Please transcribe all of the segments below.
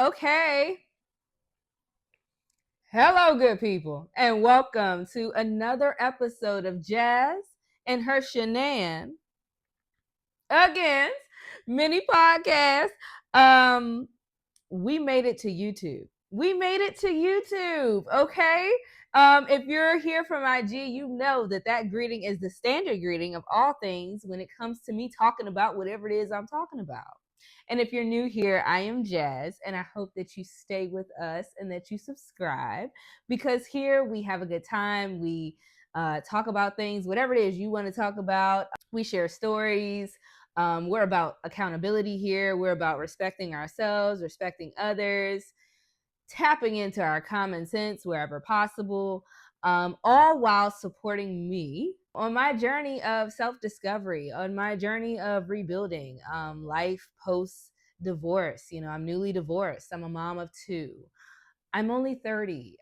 Okay. Hello, good people, and welcome to another episode of Jazz and her shenan-AGAINS mini podcast. Um, we made it to YouTube. Okay. If you're here from IG, you know that greeting is the standard greeting of all things when it comes to me talking about whatever it is I'm talking about. And if you're new here, I am Jazz, and I hope that you stay with us and that you subscribe because here we have a good time. We talk about things, whatever it is you want to talk about. We share stories. We're about accountability here. We're about respecting ourselves, respecting others, tapping into our common sense wherever possible, all while supporting me on my journey of self-discovery, on my journey of rebuilding life post-divorce. I'm newly divorced. I'm a mom of two. I'm only 30.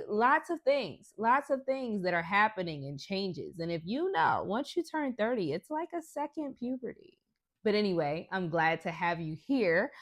Lots of things that are happening and changes. And if you know, once you turn 30, it's like a second puberty. But anyway, I'm glad to have you here.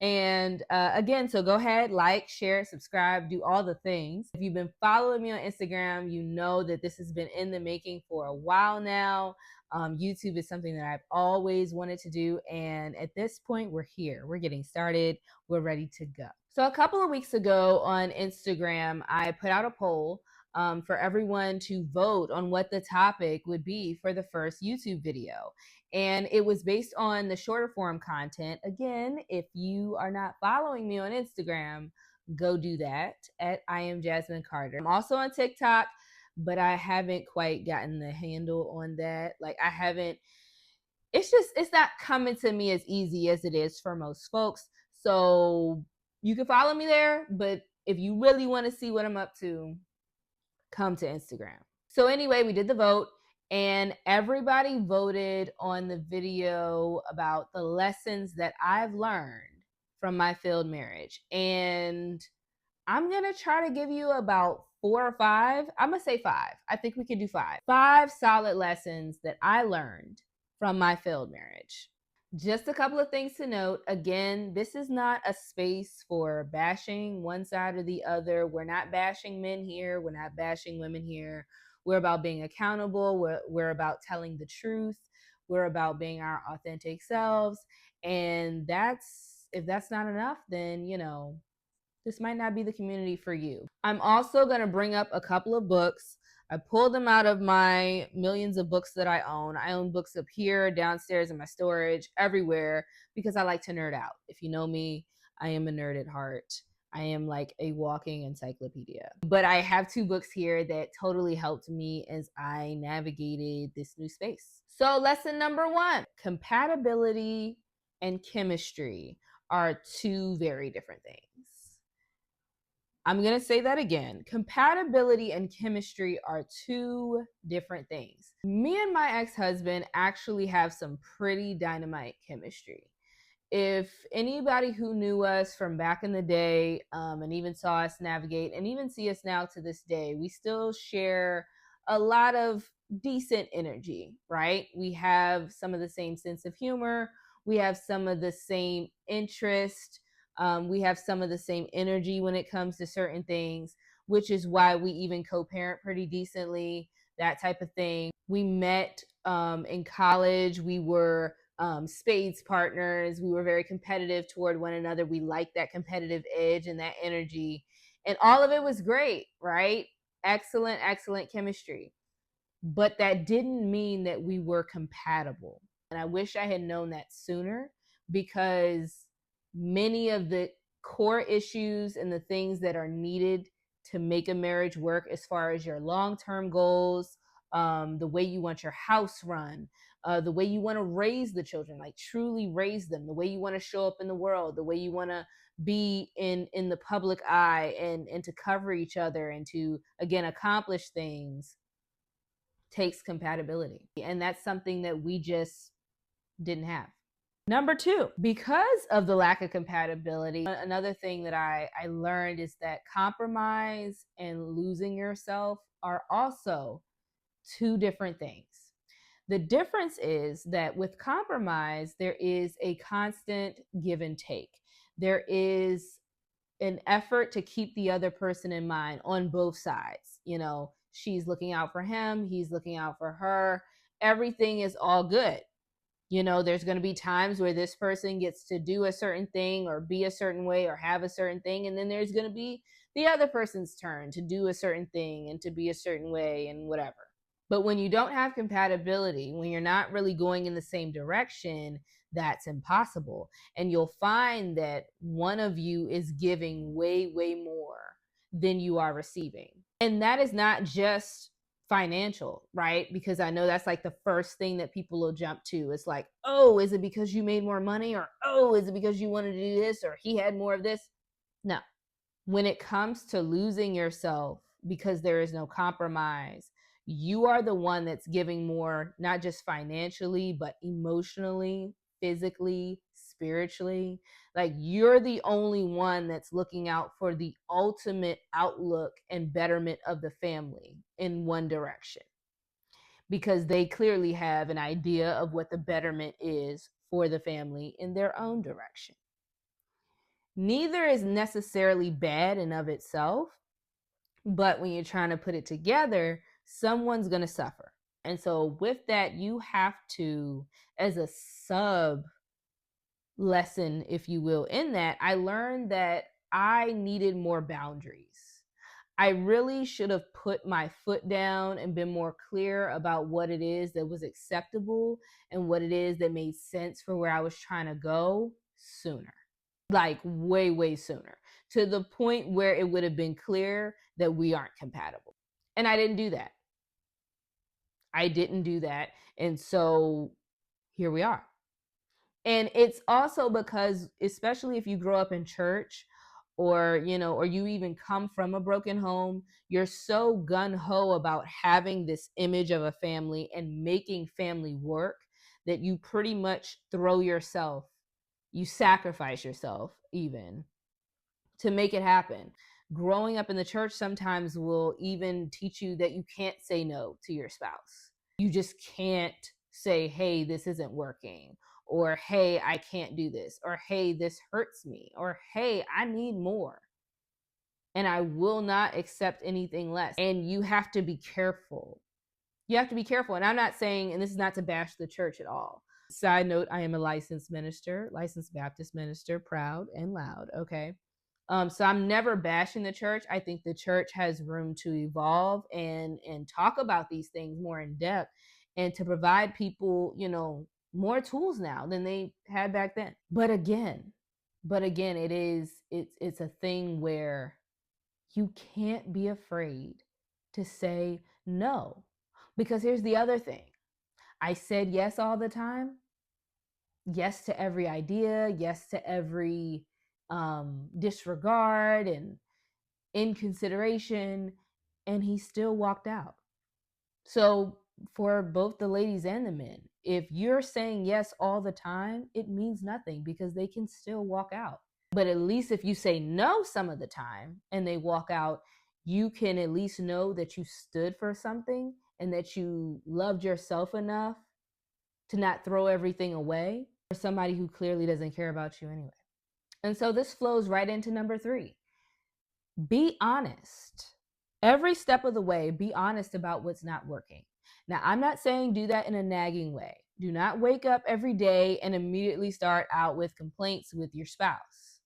And again, so go ahead, like, share, subscribe, do all the things. If you've been following me on Instagram, you know that this has been in the making for a while now. YouTube is something that I've always wanted to do. And at this point, we're here. We're getting started. We're ready to go. So a couple of weeks ago on Instagram, I put out a poll for everyone to vote on what the topic would be for the first YouTube video. And it was based on the shorter form content. Again, if you are not following me on Instagram, go do that at I am Jasmine Carter. I'm also on TikTok, but I haven't quite gotten the handle on that. It's not coming to me as easy as it is for most folks. So you can follow me there, but if you really want to see what I'm up to, come to Instagram. So anyway, we did the vote and everybody voted on the video about the lessons that I've learned from my failed marriage. And I'm going to try to give you about 4 or 5. I'm going to say 5. I think we can do 5. 5 solid lessons that I learned from my failed marriage. Just a couple of things to note. Again, this is not a space for bashing one side or the other. We're not bashing men here. We're not bashing women here. We're about being accountable. We're about telling the truth. We're about being our authentic selves. And if that's not enough, then, this might not be the community for you. I'm also going to bring up a couple of books. I pulled them out of my millions of books that I own. I own books up here, downstairs in my storage, everywhere, because I like to nerd out. If you know me, I am a nerd at heart. I am like a walking encyclopedia. But I have 2 books here that totally helped me as I navigated this new space. So lesson number 1, compatibility and chemistry are 2 very different things. I'm going to say that again. Compatibility and chemistry are 2 different things. Me and my ex-husband actually have some pretty dynamite chemistry. If anybody who knew us from back in the day and even saw us navigate and even see us now to this day, we still share a lot of decent energy, right? We have some of the same sense of humor. We have some of the same interest. We have some of the same energy when it comes to certain things, which is why we even co-parent pretty decently, that type of thing. We met in college. We were spades partners. We were very competitive toward one another. We liked that competitive edge and that energy. And all of it was great, right? Excellent, excellent chemistry. But that didn't mean that we were compatible. And I wish I had known that sooner, because many of the core issues and the things that are needed to make a marriage work, as far as your long-term goals, the way you want your house run, the way you want to raise the children, like truly raise them, the way you want to show up in the world, the way you want to be in the public eye and to cover each other and to, again, accomplish things, takes compatibility. And that's something that we just didn't have. Number 2, because of the lack of compatibility, another thing that I learned is that compromise and losing yourself are also 2 different things. The difference is that with compromise, there is a constant give and take. there is an effort to keep the other person in mind on both sides. You know, she's looking out for him, he's looking out for her. Everything is all good. You know, there's going to be times where this person gets to do a certain thing or be a certain way or have a certain thing. And then there's going to be the other person's turn to do a certain thing and to be a certain way and whatever. But when you don't have compatibility, when you're not really going in the same direction, that's impossible. And you'll find that one of you is giving way, way more than you are receiving. And that is not just financial, right? Because I know that's like the first thing that people will jump to. It's like, oh, is it because you made more money? Or, oh, is it because you wanted to do this? Or he had more of this? No. When it comes to losing yourself because there is no compromise, you are the one that's giving more, not just financially, but emotionally, physically, spiritually. Like, you're the only one that's looking out for the ultimate outlook and betterment of the family in one direction, because they clearly have an idea of what the betterment is for the family in their own direction. Neither is necessarily bad in of itself, but when you're trying to put it together, someone's going to suffer. And so with that, you have to, as a sub lesson, if you will, in that, I learned that I needed more boundaries. I really should have put my foot down and been more clear about what it is that was acceptable and what it is that made sense for where I was trying to go sooner. Like, way, way sooner, to the point where it would have been clear that we aren't compatible. And I didn't do that. And so here we are. And it's also because, especially if you grow up in church, or, you know, or you even come from a broken home, you're so gung-ho about having this image of a family and making family work that you pretty much you sacrifice yourself even to make it happen. Growing up in the church sometimes will even teach you that you can't say no to your spouse. You just can't say, hey, this isn't working, or hey, I can't do this, or hey, this hurts me, or hey, I need more, and I will not accept anything less. And you have to be careful. And I'm not saying, and this is not to bash the church at all. Side note, I am a licensed Baptist minister, proud and loud, okay? So I'm never bashing the church. I think the church has room to evolve and talk about these things more in depth, and to provide people, you know, more tools now than they had back then. But again, it's a thing where you can't be afraid to say no. Because here's the other thing. I said yes all the time. Yes to every idea, yes to every disregard and inconsideration, and he still walked out. So for both the ladies and the men, if you're saying yes all the time, it means nothing, because they can still walk out. But at least if you say no some of the time and they walk out, you can at least know that you stood for something and that you loved yourself enough to not throw everything away for somebody who clearly doesn't care about you anyway. And so this flows right into number 3. Be honest. Every step of the way, be honest about what's not working. Now, I'm not saying do that in a nagging way. Do not wake up every day and immediately start out with complaints with your spouse.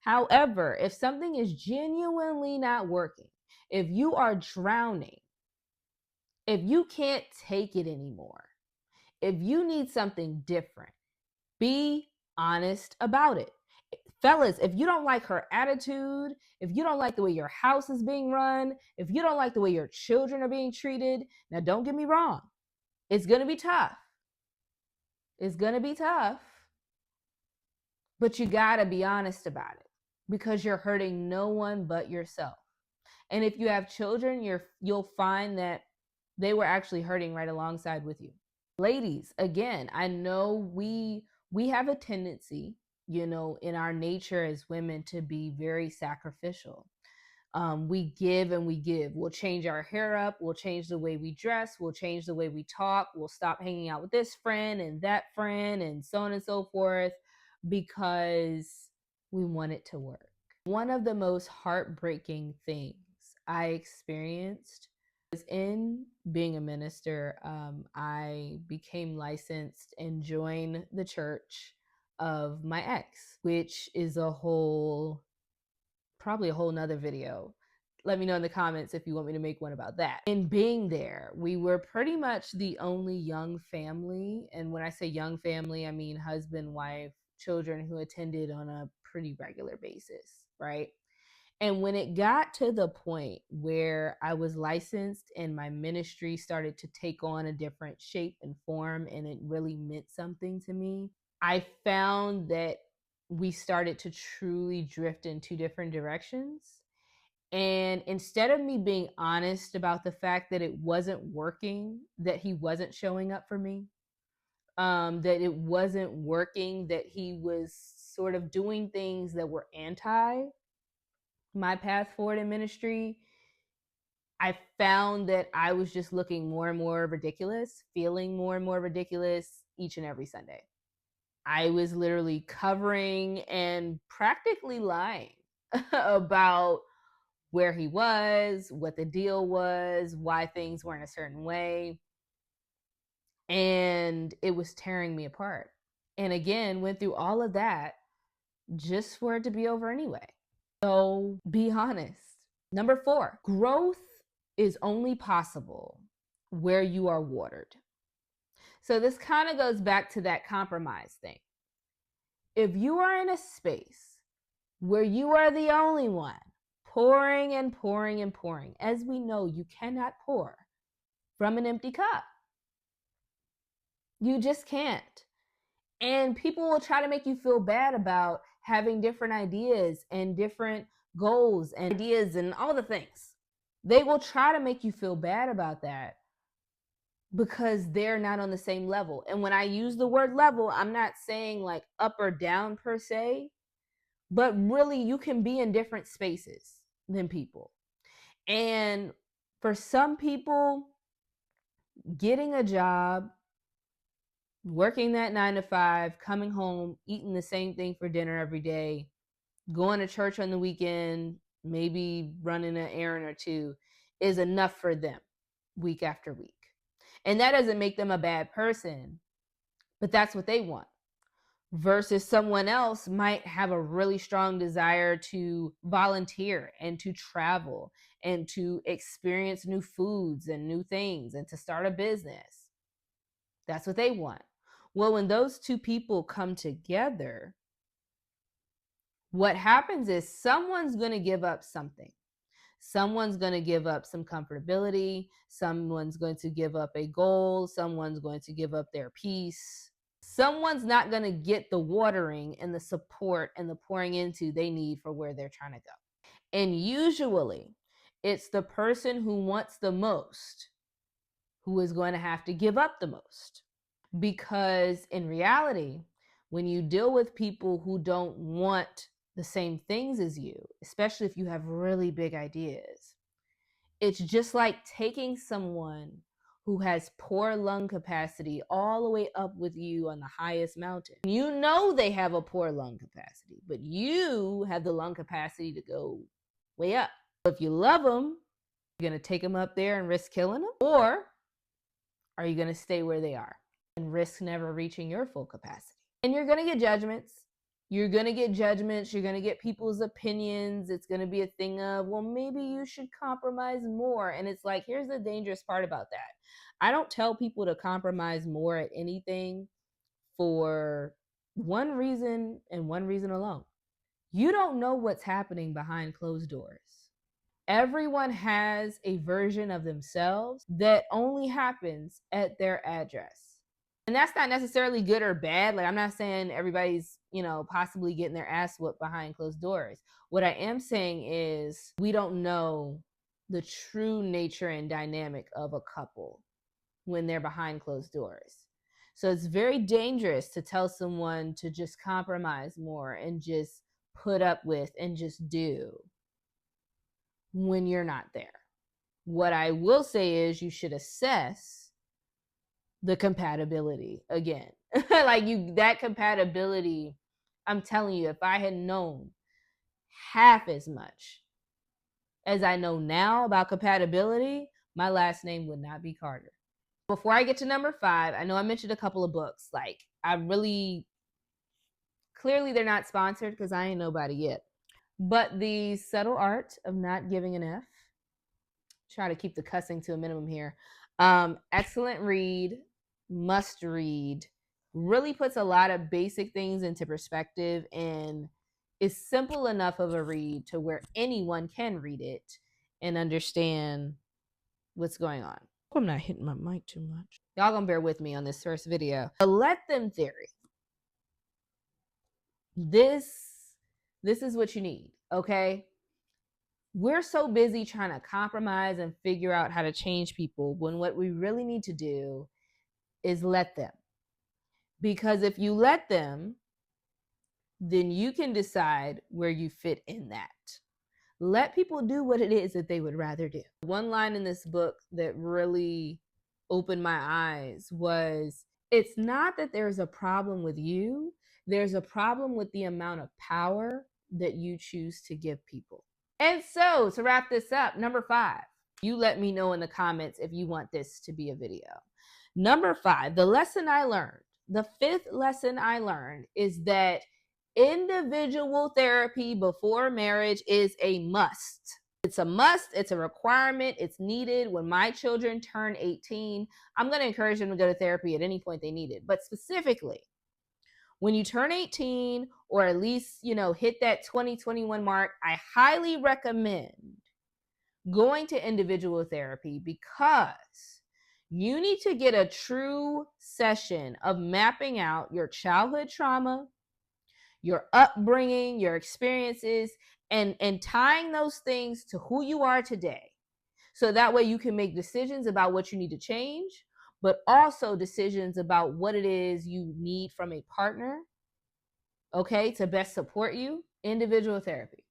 However, if something is genuinely not working, if you are drowning, if you can't take it anymore, if you need something different, be honest about it. Fellas, if you don't like her attitude, if you don't like the way your house is being run, if you don't like the way your children are being treated, now don't get me wrong, it's going to be tough. But you got to be honest about it, because you're hurting no one but yourself. And if you have children, you'll find that they were actually hurting right alongside with you. Ladies, again, I know we have a tendency, you know, in our nature as women to be very sacrificial. We give and we give. We'll change our hair up. We'll change the way we dress. We'll change the way we talk. We'll stop hanging out with this friend and that friend and so on and so forth, because we want it to work. One of the most heartbreaking things I experienced was in being a minister. I became licensed and joined the church of my ex, which is probably a whole nother video. Let me know in the comments if you want me to make one about that. In being there, we were pretty much the only young family. And when I say young family, I mean husband, wife, children who attended on a pretty regular basis, right? And when it got to the point where I was licensed and my ministry started to take on a different shape and form, and it really meant something to me, I found that we started to truly drift in two different directions. And instead of me being honest about the fact that it wasn't working, that he wasn't showing up for me, that it wasn't working, that he was sort of doing things that were anti my path forward in ministry, I found that I was just looking more and more ridiculous, feeling more and more ridiculous each and every Sunday. I was literally covering and practically lying about where he was, what the deal was, why things weren't a certain way. And it was tearing me apart. And again, went through all of that just for it to be over anyway. So be honest. Number 4, growth is only possible where you are watered. So this kind of goes back to that compromise thing. If you are in a space where you are the only one pouring and pouring and pouring, as we know, you cannot pour from an empty cup. You just can't. And people will try to make you feel bad about having different ideas and different goals and ideas and all the things. They will try to make you feel bad about that because they're not on the same level. And when I use the word level, I'm not saying like up or down per se, but really you can be in different spaces than people. And for some people, getting a job, working that 9 to 5, coming home, eating the same thing for dinner every day, going to church on the weekend, maybe running an errand or two, is enough for them week after week. And that doesn't make them a bad person, but that's what they want. Versus someone else might have a really strong desire to volunteer and to travel and to experience new foods and new things and to start a business. That's what they want. Well, when those two people come together, what happens is someone's going to give up something. Someone's going to give up some comfortability. Someone's going to give up a goal. Someone's going to give up their peace. Someone's not going to get the watering and the support and the pouring into they need for where they're trying to go. And usually it's the person who wants the most who is going to have to give up the most. Because in reality, when you deal with people who don't want the same things as you, especially if you have really big ideas, it's just like taking someone who has poor lung capacity all the way up with you on the highest mountain. You know they have a poor lung capacity, but you have the lung capacity to go way up. If you love them, you're going to take them up there and risk killing them? Or are you going to stay where they are and risk never reaching your full capacity? And you're going to get judgments. You're going to get judgments. You're going to get people's opinions. It's going to be a thing of, well, maybe you should compromise more. And it's like, here's the dangerous part about that. I don't tell people to compromise more at anything for one reason and one reason alone. You don't know what's happening behind closed doors. Everyone has a version of themselves that only happens at their address. And that's not necessarily good or bad. Like, I'm not saying everybody's, possibly getting their ass whooped behind closed doors. What I am saying is we don't know the true nature and dynamic of a couple when they're behind closed doors. So it's very dangerous to tell someone to just compromise more and just put up with and just do when you're not there. What I will say is you should assess the compatibility again. That compatibility I'm telling you, if I had known half as much as I know now about compatibility, my last name would not be Carter. Before I get to number 5, I know I mentioned a couple of books. Like, clearly they're not sponsored because I ain't nobody yet. But The Subtle Art of Not Giving an F. Try to keep the cussing to a minimum here. Excellent read, must read. Really puts a lot of basic things into perspective and is simple enough of a read to where anyone can read it and understand what's going on. I'm not hitting my mic too much. Y'all gonna bear with me on this first video. The let them theory. This is what you need, okay? We're so busy trying to compromise and figure out how to change people when what we really need to do is let them. Because if you let them, then you can decide where you fit in that. Let people do what it is that they would rather do. One line in this book that really opened my eyes was, it's not that there's a problem with you, there's a problem with the amount of power that you choose to give people. And so, to wrap this up, number 5, you let me know in the comments if you want this to be a video. Number 5, the lesson I learned, the 5th lesson I learned is that individual therapy before marriage is a must. It's a must, it's a requirement, it's needed. When my children turn 18, I'm going to encourage them to go to therapy at any point they need it. But specifically, when you turn 18 or at least, hit that 2021 mark, I highly recommend going to individual therapy because you need to get a true session of mapping out your childhood trauma, your upbringing, your experiences, and tying those things to who you are today. So that way you can make decisions about what you need to change, but also decisions about what it is you need from a partner, okay, to best support you. Individual therapy.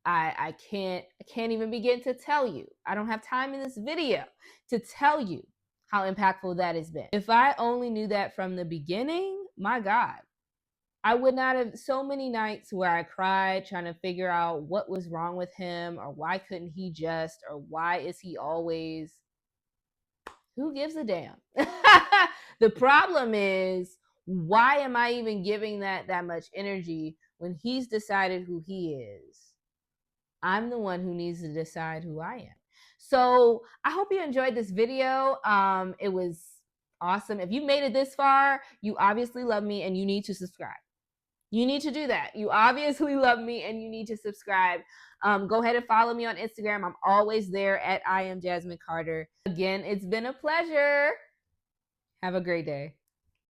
I can't even begin to tell you. I don't have time in this video to tell you how impactful that has been. If I only knew that from the beginning, my God, I would not have so many nights where I cried trying to figure out what was wrong with him, or why couldn't he just, or why is he always, who gives a damn? The problem is, why am I even giving that much energy when he's decided who he is? I'm the one who needs to decide who I am. So I hope you enjoyed this video. It was awesome. If you made it this far, you obviously love me and you need to subscribe. You need to do that. You obviously love me and you need to subscribe. Go ahead and follow me on Instagram. I'm always there at I am Jasmine Carter. Again, it's been a pleasure. Have a great day.